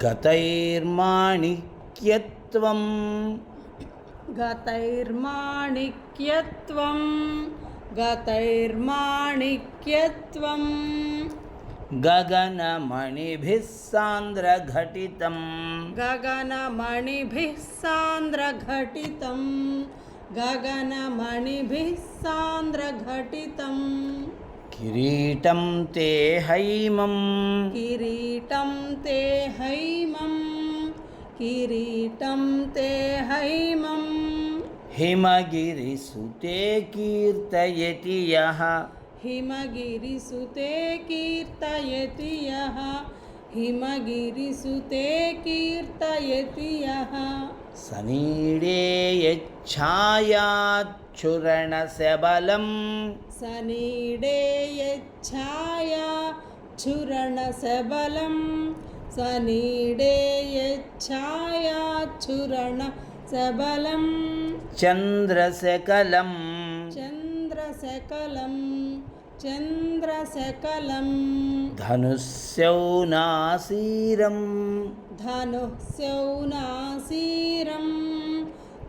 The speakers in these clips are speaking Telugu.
గతైర్మాణిక్యత్వం గతైర్మాణిక్యత్వం గతైర్మాణిక్యత్వం గగనమణిభిః సాంద్రఘటితం గగనమణిభిః సాంద్రఘటితం గగనమణిభిః సాంద్రఘటితం కిరీటం తే హైమం కిరీటం తే హైమం కిరీటం తే హైమం హిమగిరిసుతే కీర్తయతి యః హిమగిరిసుతే కీర్తయతి యః హిమగిరిసుతే కీర్తయతి యః సనీడే యచ్ఛాయాచ్ఛురణశబలం సనీడే యచ్ఛాయాచ్ఛురణశబలం సనీడే యచ్ఛాయాచ్ఛురణశబలం చంద్రశకలం చంద్రశకలం చంద్రశకలం ధనుస్సౌనాసీరం ధనుస్సౌనాసీరం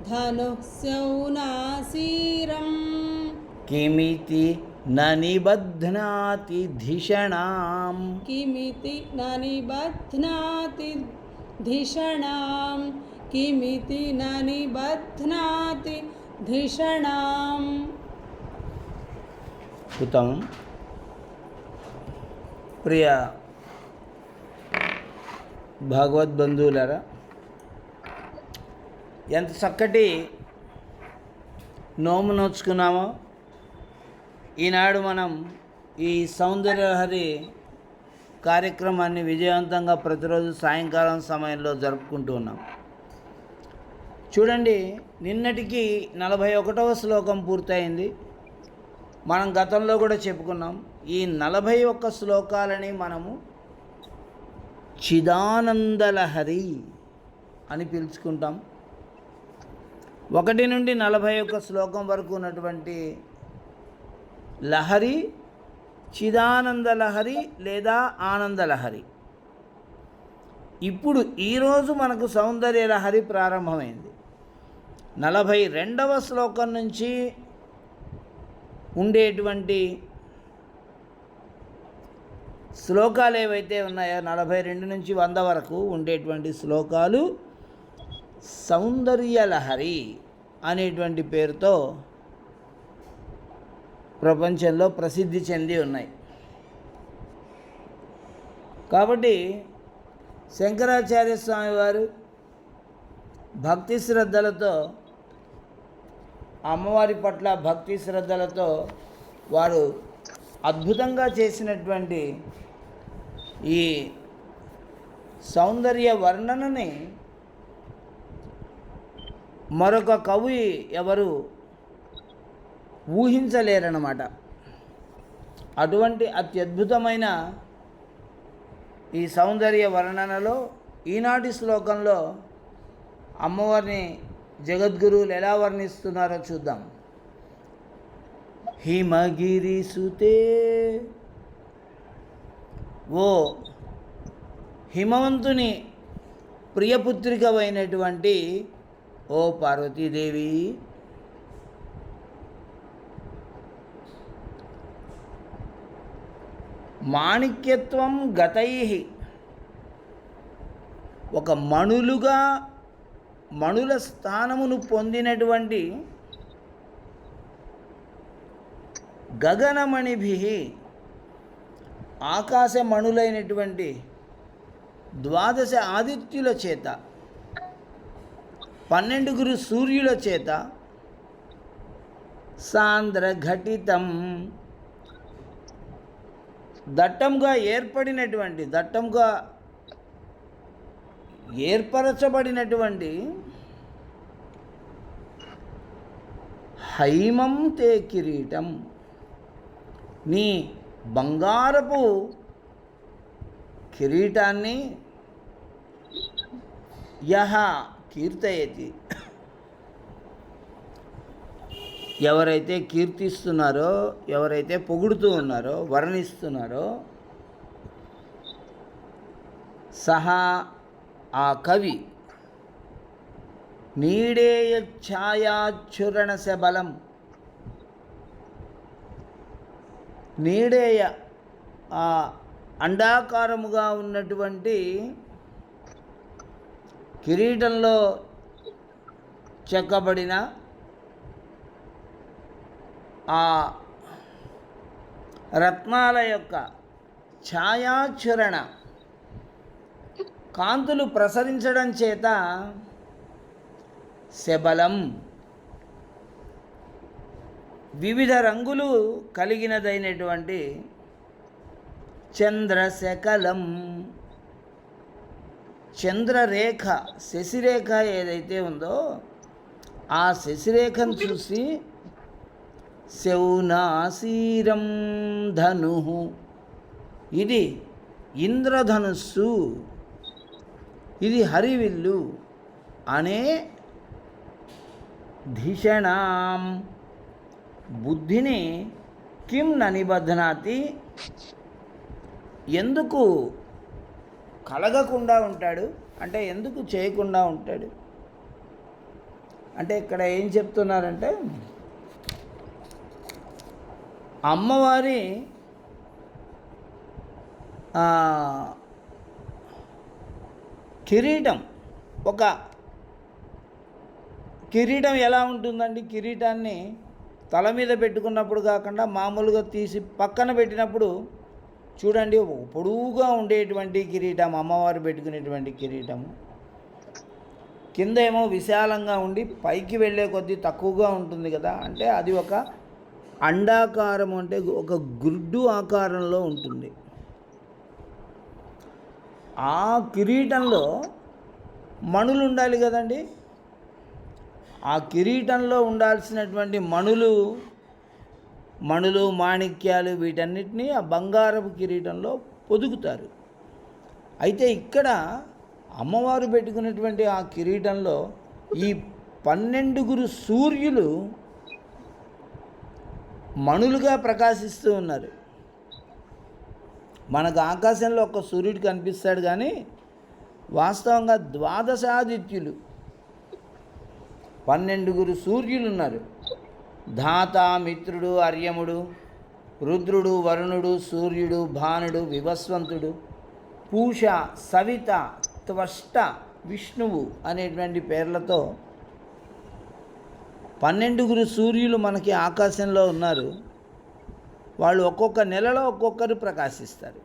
ధనుస్సౌనాసీరం కిమితి న నిబధ్నాతి ధిషణాం కిమితి న నిబధ్నాతి ధిషణాం కిమితి న నిబధ్నాతి ధిషణాం. ఉత్తమం. ప్రియ భగవద్బంధువులారా, ఎంత చక్కటి నోము నోచుకున్నామో. ఈనాడు మనం ఈ సౌందర్యలహరి కార్యక్రమాన్ని విజయవంతంగా ప్రతిరోజు సాయంకాలం సమయంలో జరుపుకుంటూ ఉన్నాం. చూడండి, నిన్నటికి 41వ శ్లోకం పూర్తయింది. మనం గతంలో కూడా చెప్పుకున్నాం. ఈ 41 శ్లోకాలని మనము చిదానందలహరి అని పిలుచుకుంటాం. 1 నుండి 41 శ్లోకం వరకు ఉన్నటువంటి లహరి చిదానందలహరి లేదా ఆనందలహరి. ఇప్పుడు ఈరోజు మనకు సౌందర్యలహరి ప్రారంభమైంది. 42వ శ్లోకం నుంచి ఉండేటువంటి శ్లోకాలు ఏవైతే ఉన్నాయో 42 నుంచి 100 వరకు ఉండేటువంటి శ్లోకాలు సౌందర్యలహరి అనేటువంటి పేరుతో ప్రపంచంలో ప్రసిద్ధి చెంది ఉన్నాయి. కాబట్టి శంకరాచార్య స్వామి వారు భక్తి శ్రద్ధలతో, అమ్మవారి పట్ల భక్తి శ్రద్ధలతో వారు అద్భుతంగా చేసినటువంటి ఈ సౌందర్య వర్ణనని మరొక కవి ఎవరు ఊహించలేరన్నమాట. అటువంటి అత్యద్భుతమైన ఈ సౌందర్య వర్ణనలో ఈనాటి శ్లోకంలో అమ్మవారిని జగద్గురువులు ఎలా వర్ణిస్తున్నారో చూద్దాం. హిమగిరిసుతే, ఓ హిమవంతుని ప్రియపుత్రికమైనటువంటి ఓ పార్వతీదేవి, మాణిక్యత్వం గతై, ఒక మణులుగా మణుల స్థానమును పొందినటువంటి గగనమణిభి, ఆకాశమణులైనటువంటి 12 ఆదిత్యుల చేత, 12 సూర్యుల చేత సాంద్రఘటితం, దట్టంగా ఏర్పరచబడినటువంటి హైమం తే కిరీటం, నీ బంగారపు కిరీటాన్ని యహ కీర్తయతి, ఎవరైతే కీర్తిస్తున్నారో, ఎవరైతే పొగుడుతూ ఉన్నారో, వర్ణిస్తున్నారో, సహా ఆ కవి నీడేయ ఛాయాచురణ శబలం, నీడేయ ఆ అండాకారముగా ఉన్నటువంటి కిరీటంలో చెక్కబడిన ఆ రత్నాల యొక్క ఛాయాచరణ కాంతులు ప్రసరించడం చేత శబలం వివిధ రంగులు కలిగినదైనటువంటి చంద్రశకలం, చంద్రరేఖ శశిరేఖ ఏదైతే ఉందో ఆ శశిరేఖను చూసి శౌనాసీరం ధను, ఇది ఇంద్రధనుస్సు, ఇది హరివిల్లు అనే ధిషణాం బుద్ధిని కిం ననిబధ్నాతి, ఎందుకు కలగకుండా ఉంటాడు అంటే ఎందుకు చేయకుండా ఉంటాడు అంటే ఇక్కడ ఏం చెప్తున్నారంటే అమ్మవారి కిరీటం, ఒక కిరీటం ఎలా ఉంటుందండి? కిరీటాన్ని తల మీద పెట్టుకున్నప్పుడు కాకుండా మామూలుగా తీసి పక్కన పెట్టినప్పుడు చూడండి, పొడవుగా ఉండేటువంటి కిరీటం అమ్మవారు పెట్టుకునేటువంటి కిరీటము కింద ఏమో విశాలంగా ఉండి పైకి వెళ్ళే కొద్దీ తక్కువగా ఉంటుంది కదా, అంటే అది ఒక అండాకారం, అంటే ఒక గుడ్డు ఆకారంలో ఉంటుంది. ఆ కిరీటంలో మణులు ఉండాలి కదండి. ఆ కిరీటంలో ఉండాల్సినటువంటి మణులు మాణిక్యాలు వీటన్నిటినీ ఆ బంగారపు కిరీటంలో పొదుగుతారు. అయితే ఇక్కడ అమ్మవారు పెట్టుకున్నటువంటి ఆ కిరీటంలో ఈ 12 సూర్యులు మణులుగా ప్రకాశిస్తూ ఉన్నారు. మనకు ఆకాశంలో ఒక సూర్యుడు కనిపిస్తాడు, కానీ వాస్తవంగా 12 ఆదిత్యులు 12 సూర్యులు ఉన్నారు. ధాత, మిత్రుడు, అర్యముడు, రుద్రుడు, వరుణుడు, సూర్యుడు, భానుడు, వివస్వంతుడు, పూష, సవిత, త్వష్ట, విష్ణువు అనేటువంటి పేర్లతో 12 సూర్యులు మనకి ఆకాశంలో ఉన్నారు. వాళ్ళు ఒక్కొక్క నెలలో ఒక్కొక్కరు ప్రకాశిస్తారు.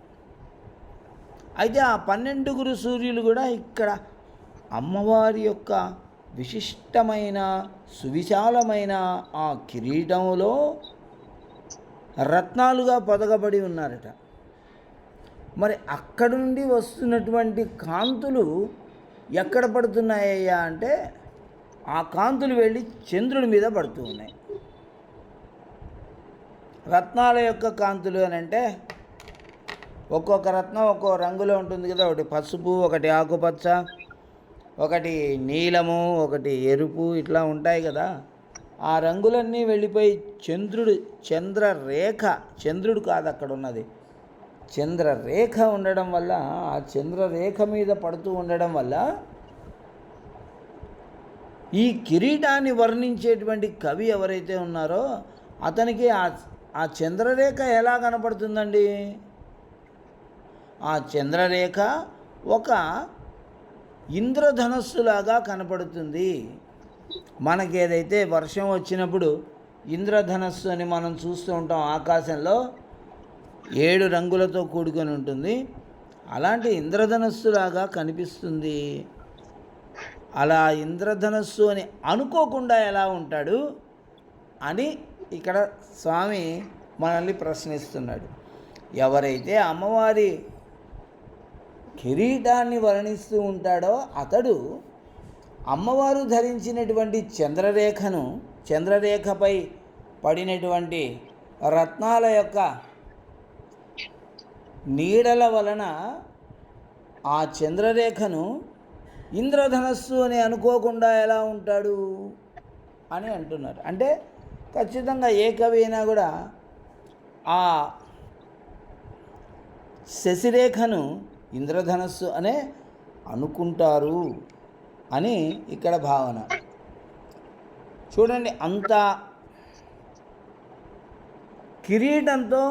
అయితే ఆ 12 సూర్యులు కూడా ఇక్కడ అమ్మవారి యొక్క విశిష్టమైన సువిశాలమైన ఆ కిరీటంలో రత్నాలుగా పొదగబడి ఉన్నారట. మరి అక్కడి నుండి వస్తున్నటువంటి కాంతులు ఎక్కడ పడుతున్నాయ్యా అంటే ఆ కాంతులు వెళ్ళి చంద్రుడి మీద పడుతూ ఉన్నాయి. రత్నాల యొక్క కాంతులు అని అంటే ఒక్కొక్క రత్నం ఒక్కో రంగులో ఉంటుంది కదా, ఒకటి పసుపు, ఒకటి ఆకుపచ్చ, ఒకటి నీలము, ఒకటి ఎరుపు, ఇట్లా ఉంటాయి కదా. ఆ రంగులన్నీ వెళ్ళిపోయి చంద్రరేఖ, చంద్రుడు కాదు అక్కడ ఉన్నది, చంద్రరేఖ ఉండడం వల్ల, ఆ చంద్రరేఖ మీద పడుతూ ఉండడం వల్ల ఈ కిరీటాన్ని వర్ణించేటువంటి కవి ఎవరైతే ఉన్నారో అతనికి ఆ చంద్రరేఖ ఎలా కనపడుతుందండి? ఆ చంద్రరేఖ ఒక ఇంద్రధనస్సులాగా కనపడుతుంది. మనకేదైతే వర్షం వచ్చినప్పుడు ఇంద్రధనస్సు అని మనం చూస్తూ ఉంటాం, ఆకాశంలో 7 రంగులతో కూడుకొని ఉంటుంది, అలాంటి ఇంద్రధనస్సులాగా కనిపిస్తుంది. అలా ఇంద్రధనస్సు అని అనుకోకుండా ఎలా ఉంటాడు అని ఇక్కడ స్వామి మనల్ని ప్రశ్నిస్తున్నాడు. ఎవరైతే అమ్మవారి కిరీటాన్ని వర్ణిస్తూ ఉంటాడో అతడు అమ్మవారు ధరించినటువంటి చంద్రరేఖపై పడినటువంటి రత్నాల యొక్క నీడల వలన ఆ చంద్రరేఖను ఇంద్రధనస్సు అని అనుకోకుండా ఎలా ఉంటాడు అని అంటున్నారు. అంటే ఖచ్చితంగా ఏ కవి అయినా కూడా ఆ శశిరేఖను ఇంద్రధనస్సు అనే అనుకుంటారు అని ఇక్కడ భావన. చూడండి, అంత కిరీటంతో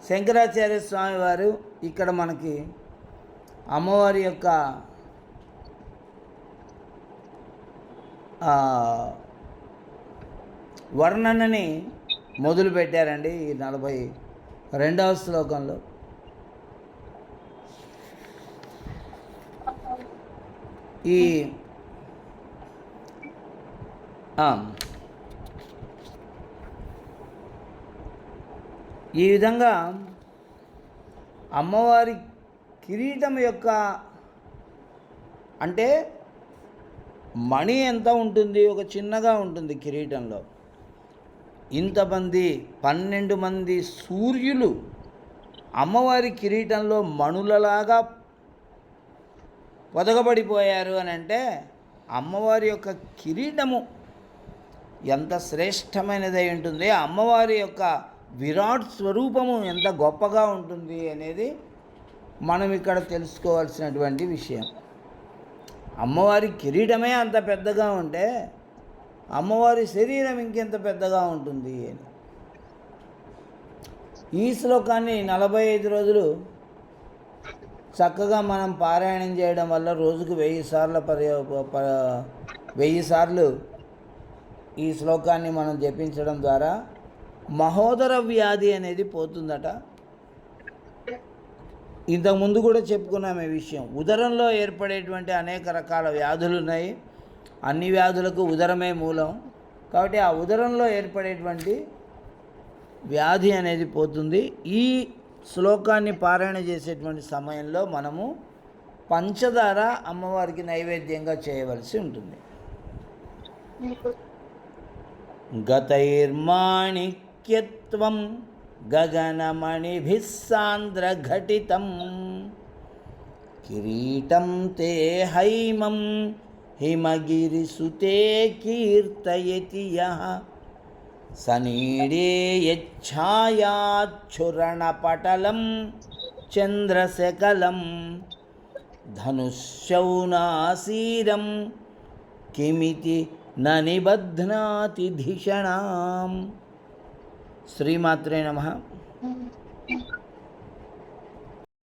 శంకరాచార్య స్వామి వారు ఇక్కడ మనకి అమ్మవారి యొక్క వర్ణనని మొదలుపెట్టారండి ఈ 42వ శ్లోకంలో. ఈ విధంగా అమ్మవారి కిరీటం యొక్క అంటే మణి ఎంత ఉంటుంది, ఒక చిన్నగా ఉంటుంది కిరీటంలో. ఇంతమంది 12 మంది సూర్యులు అమ్మవారి కిరీటంలో మణులలాగా పొదగబడిపోయారు అని అంటే అమ్మవారి యొక్క కిరీటము ఎంత శ్రేష్టమైనదై ఉంటుంది, అమ్మవారి యొక్క విరాట్ స్వరూపము ఎంత గొప్పగా ఉంటుంది అనేది మనం ఇక్కడ తెలుసుకోవాల్సినటువంటి విషయం. అమ్మవారి కిరీటమే అంత పెద్దగా ఉంటే అమ్మవారి శరీరం ఇంకెంత పెద్దగా ఉంటుంది అని. ఈ శ్లోకాన్ని 45 రోజులు చక్కగా మనం పారాయణం చేయడం వల్ల రోజుకు 1000 సార్లు ఈ శ్లోకాన్ని మనం జపించడం ద్వారా మహోదర వ్యాధి అనేది పోతుందట. ఇంతకుముందు కూడా చెప్పుకున్నాం ఈ విషయం. ఉదరంలో ఏర్పడేటువంటి అనేక రకాల వ్యాధులు ఉన్నాయి. అన్ని వ్యాధులకు ఉదరమే మూలం. కాబట్టి ఆ ఉదరంలో ఏర్పడేటువంటి వ్యాధి అనేది పోతుంది. ఈ శ్లోకాన్ని పారాయణ చేసేటువంటి సమయంలో మనము పంచదార అమ్మవారికి నైవేద్యంగా చేయవలసి ఉంటుంది. గతైర్మాణిక్యత్వం గగనమణిభిః సాంద్రఘటితం కిరీటం తే హైమం హిమగిరిసుతే కీర్తయతి యః సనీడే యచ్ఛాయాచ్ఛురణపటలం చంద్రశకలం ధనుష్యౌనాసీరం కిమితి న నిబధ్నాతి ధిషణాం. శ్రీమాత్రే నమః.